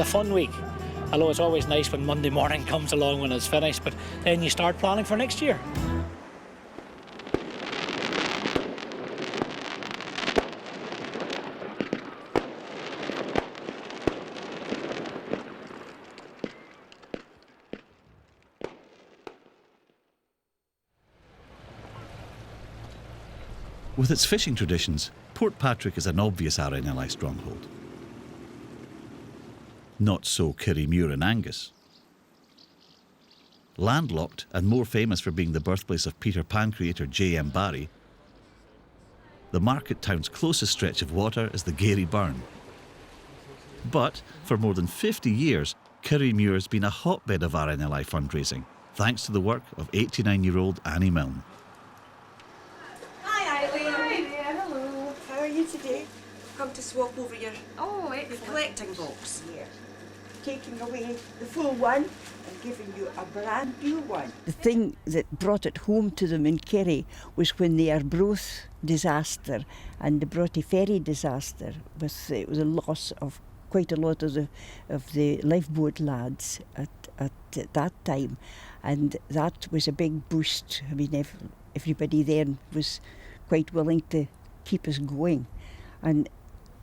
a fun week. Although it's always nice when Monday morning comes along when it's finished, but then you start planning for next year. With its fishing traditions, Portpatrick is an obvious RNLI stronghold. Not so Kirriemuir in Angus. Landlocked and more famous for being the birthplace of Peter Pan creator J.M. Barrie, the market town's closest stretch of water is the Garry Burn. But for more than 50 years, Kirriemuir has been a hotbed of RNLI fundraising, thanks to the work of 89-year-old Annie Milne. Today, come to swap over your collecting box. Yeah. Taking away the full one and giving you a brand new one. The thing that brought it home to them in Kerry was when the Arbroath disaster and the Broughty Ferry disaster it was a loss of quite a lot of the lifeboat lads at that time, and that was a big boost. I mean, everybody then was quite willing to keep us going, and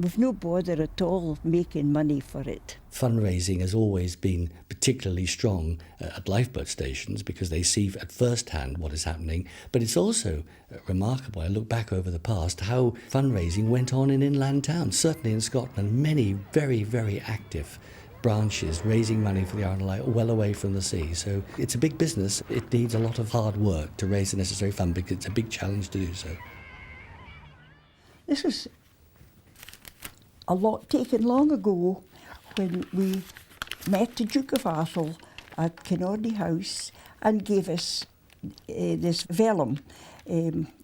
we've no bother at all making money for it. Fundraising has always been particularly strong at lifeboat stations because they see at first hand what is happening, but it's also remarkable, I look back over the past, how fundraising went on in inland towns, certainly in Scotland, many very, very active branches raising money for the RNLI well away from the sea. So it's a big business. It needs a lot of hard work to raise the necessary fund because it's a big challenge to do so. This was a lot taken long ago when we met the Duke of Atholl at Kinnordy House and gave us this vellum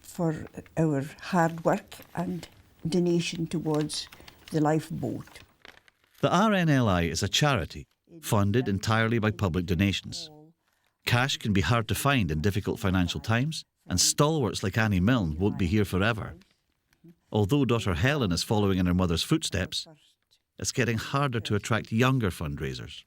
for our hard work and donation towards the lifeboat. The RNLI is a charity funded entirely by public donations. Cash can be hard to find in difficult financial times, and stalwarts like Annie Milne won't be here forever. Although daughter Helen is following in her mother's footsteps, it's getting harder to attract younger fundraisers.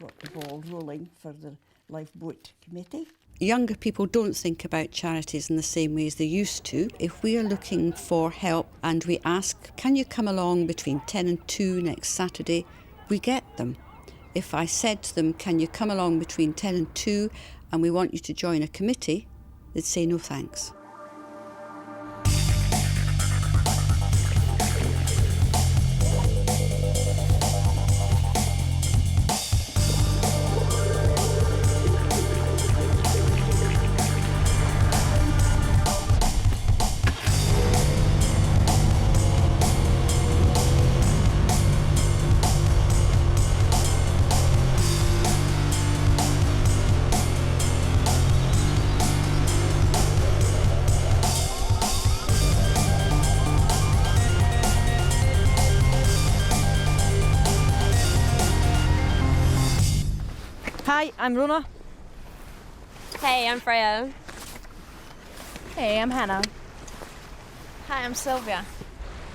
Got the ball rolling for the Lifeboat Committee. Younger people don't think about charities in the same way as they used to. If we are looking for help and we ask, can you come along between 10 and 2 next Saturday, we get them. If I said to them, can you come along between 10 and 2 and we want you to join a committee, they'd say no thanks. Hi, I'm Rona. Hey, I'm Freya. Hey, I'm Hannah. Hi, I'm Sylvia.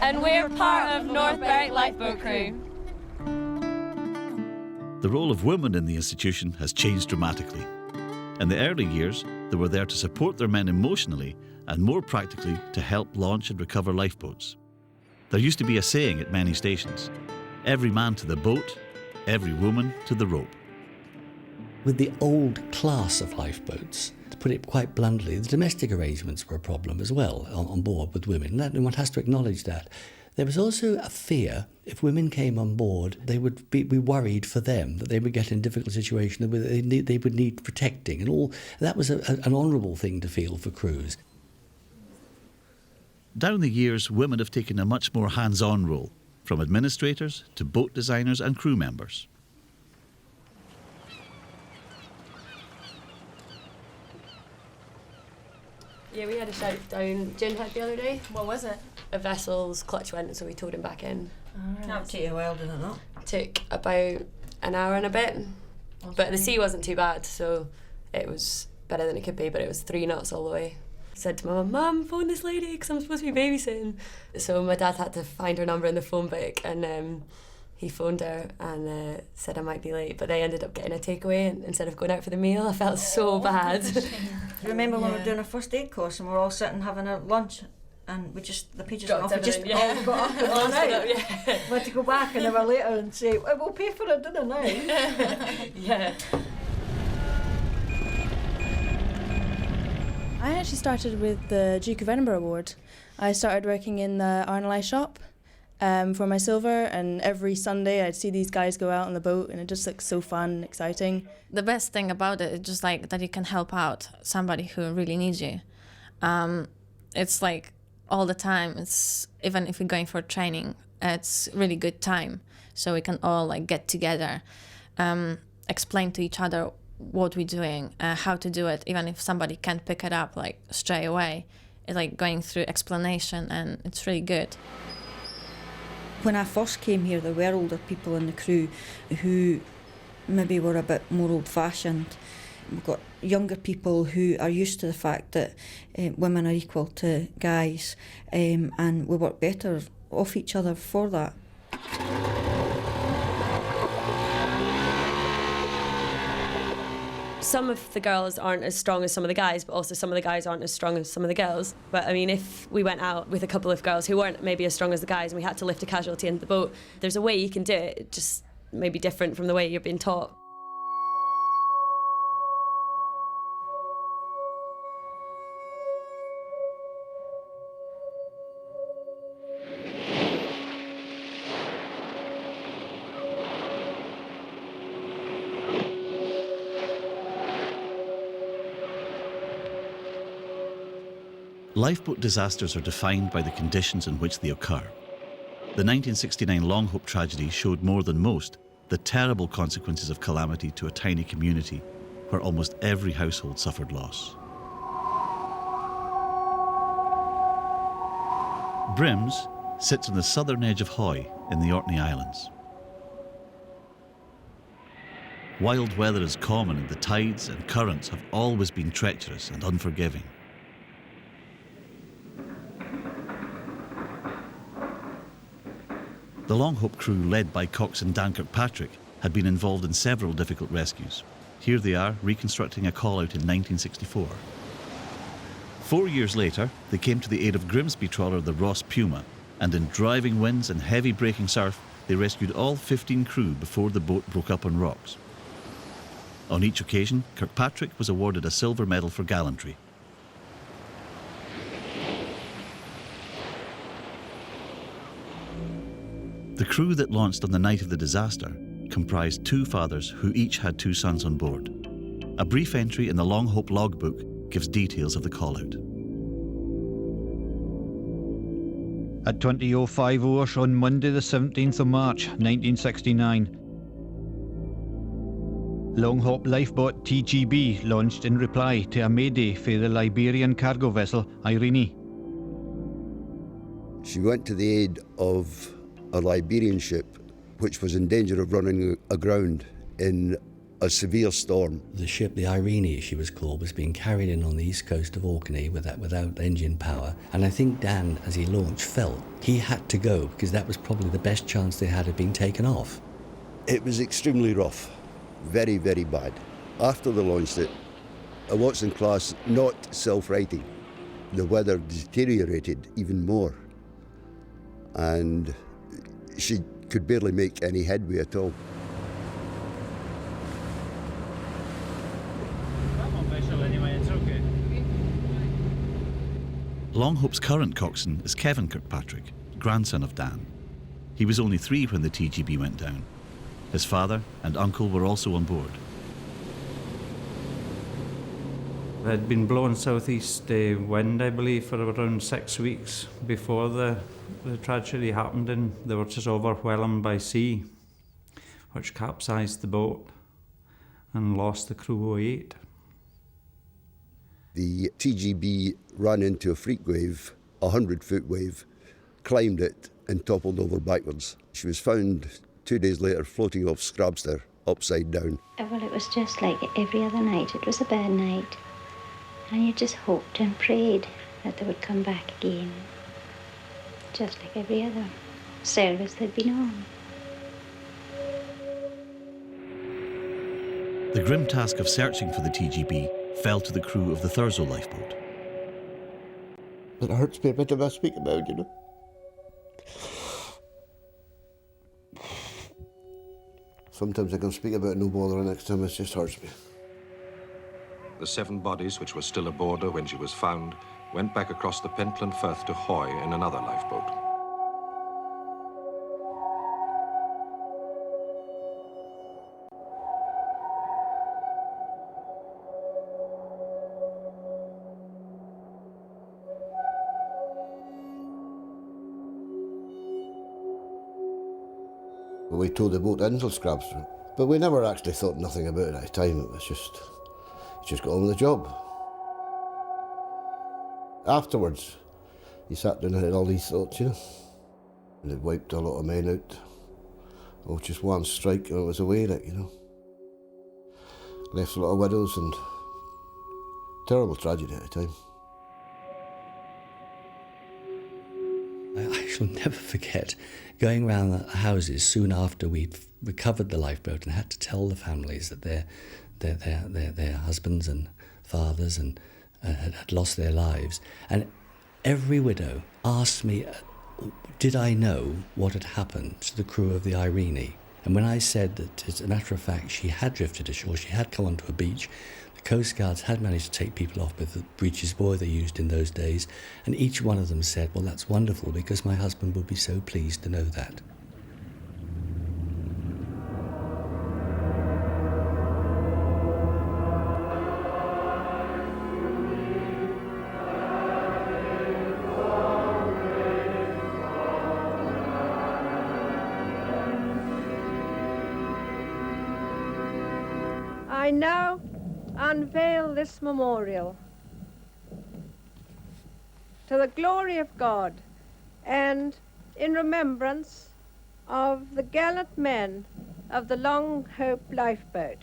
And we're part of North Berwick Lifeboat Crew. The role of women in the institution has changed dramatically. In the early years, they were there to support their men emotionally and more practically to help launch and recover lifeboats. There used to be a saying at many stations, every man to the boat, every woman to the rope. With the old class of lifeboats, to put it quite bluntly, the domestic arrangements were a problem as well on board with women, and one has to acknowledge that. There was also a fear, if women came on board, they would be worried for them, that they would get in a difficult situation, they would need protecting, and all. That was an honourable thing to feel for crews. Down the years, women have taken a much more hands-on role, from administrators to boat designers and crew members. Yeah, we had a shout down Ginhead the other day. What was it? A vessel's clutch went, so we towed him back in. That took a while, did it not? Took about an hour and a bit. But the sea wasn't too bad, so it was better than it could be, but it was 3 knots all the way. I said to my mum, "Mum, phone this lady because I'm supposed to be babysitting." So my dad had to find her number in the phone book, and he phoned her and said I might be late, but they ended up getting a takeaway instead of going out for the meal. I felt so bad. Remember when we were doing our first aid course and we were all sitting having our lunch and the pages went off, we just all got up and ran out. We had to go back an hour later and say, well, we'll pay for our dinner now. Yeah. I actually started with the Duke of Edinburgh Award. I started working in the RNLI shop for my silver, and every Sunday I'd see these guys go out on the boat and it just looks so fun and exciting. The best thing about it is just like that you can help out somebody who really needs you. It's like all the time. It's even if we're going for training, it's really good time. So we can all like get together, explain to each other what we're doing, how to do it, even if somebody can't pick it up like straight away. It's like going through explanation, and it's really good. When I first came here, there were older people in the crew who maybe were a bit more old-fashioned. We've got younger people who are used to the fact that women are equal to guys, and we work better off each other for that. Some of the girls aren't as strong as some of the guys, but also some of the guys aren't as strong as some of the girls. But I mean, if we went out with a couple of girls who weren't maybe as strong as the guys and we had to lift a casualty into the boat, there's a way you can do it, just maybe different from the way you're being taught. Lifeboat disasters are defined by the conditions in which they occur. The 1969 Longhope tragedy showed more than most the terrible consequences of calamity to a tiny community where almost every household suffered loss. Brims sits on the southern edge of Hoy in the Orkney Islands. Wild weather is common and the tides and currents have always been treacherous and unforgiving. The Longhope crew, led by coxswain Dan Kirkpatrick, had been involved in several difficult rescues. Here they are, reconstructing a call-out in 1964. 4 years later, they came to the aid of Grimsby trawler the Ross Puma, and in driving winds and heavy breaking surf, they rescued all 15 crew before the boat broke up on rocks. On each occasion, Kirkpatrick was awarded a silver medal for gallantry. The crew that launched on the night of the disaster comprised two fathers who each had two sons on board. A brief entry in the Longhope logbook gives details of the call-out. At 20:05 hours on Monday the 17th of March 1969, Longhope lifeboat TGB launched in reply to a mayday for the Liberian cargo vessel RNLI. She went to the aid of a Liberian ship which was in danger of running aground in a severe storm. The ship, the RNLI she was called, was being carried in on the east coast of Orkney without engine power, and I think Dan, as he launched, felt he had to go because that was probably the best chance they had of being taken off. It was extremely rough, very, very bad. After they launched it, a Watson class not self-righting, the weather deteriorated even more, and she could barely make any headway at all. Longhope's current coxswain is Kevin Kirkpatrick, grandson of Dan. He was only 3 when the TGB went down. His father and uncle were also on board. It had been blowing southeast wind, I believe, for around 6 weeks before the tragedy happened, and they were just overwhelmed by sea, which capsized the boat and lost the crew of 8. The TGB ran into a freak wave, a 100-foot wave, climbed it and toppled over backwards. She was found 2 days later floating off Scrabster, upside down. Well, it was just like every other night. It was a bad night. And you just hoped and prayed that they would come back again. Just like every other service they'd been on. The grim task of searching for the TGB fell to the crew of the Thurso lifeboat. It hurts me a bit if I speak about it, you know. Sometimes I can speak about it no bother, and next time it just hurts me. The 7 bodies, which were still aboard her when she was found, went back across the Pentland Firth to Hoy in another lifeboat. We towed the boat into scraps, but we never actually thought nothing about it at the time. It was just got on with the job. Afterwards, you sat down and had all these thoughts, you know. And it wiped a lot of men out. Oh, just one strike and it was away, like, you know. Left a lot of widows and terrible tragedy at the time. I shall never forget going around the houses soon after we'd recovered the lifeboat and had to tell the families that their husbands and fathers and had lost their lives. And every widow asked me, did I know what had happened to the crew of the Irene? And when I said that, as a matter of fact, she had drifted ashore, she had come onto a beach, the Coast Guards had managed to take people off with the breeches buoy they used in those days, and each one of them said, well, that's wonderful, because my husband would be so pleased to know that. I now unveil this memorial to the glory of God and in remembrance of the gallant men of the Long Hope lifeboat.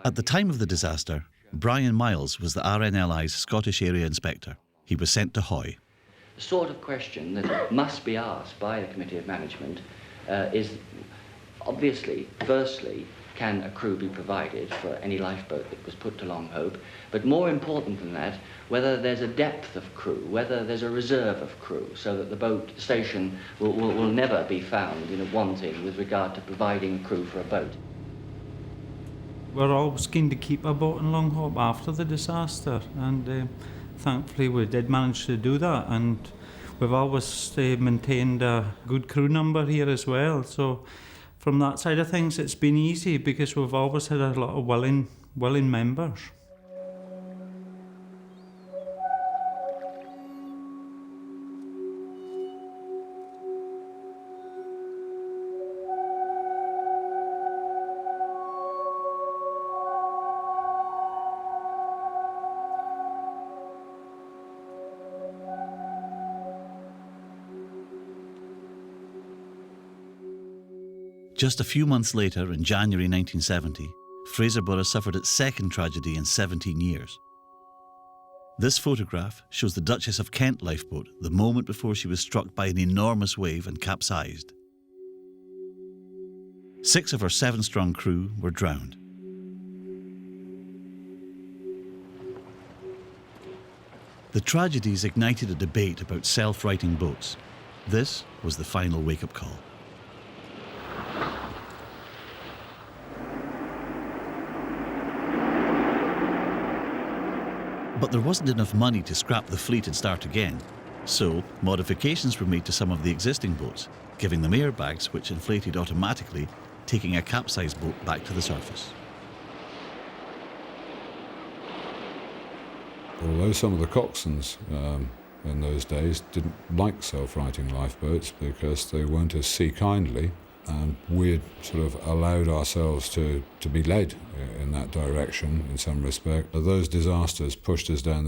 At the time of the disaster, Brian Miles was the RNLI's Scottish Area Inspector. He was sent to Hoy. The sort of question that must be asked by the Committee of Management is, obviously, firstly, can a crew be provided for any lifeboat that was put to Long Hope? But more important than that, whether there's a depth of crew, whether there's a reserve of crew, so that the boat station will never be found wanting with regard to providing crew for a boat. We're always keen to keep a boat in Long Hope after the disaster, and thankfully we did manage to do that, and we've always maintained a good crew number here as well. So from that side of things it's been easy because we've always had a lot of willing members. Just a few months later, in January 1970, Fraserburgh suffered its second tragedy in 17 years. This photograph shows the Duchess of Kent lifeboat the moment before she was struck by an enormous wave and capsized. 6 of her 7-strong crew were drowned. The tragedies ignited a debate about self-righting boats. This was the final wake-up call. But there wasn't enough money to scrap the fleet and start again, so modifications were made to some of the existing boats, giving them airbags which inflated automatically, taking a capsized boat back to the surface. Although some of the coxswains in those days didn't like self-righting lifeboats because they weren't as sea-kindly, and we'd sort of allowed ourselves to be led in that direction in some respect. Those disasters pushed us down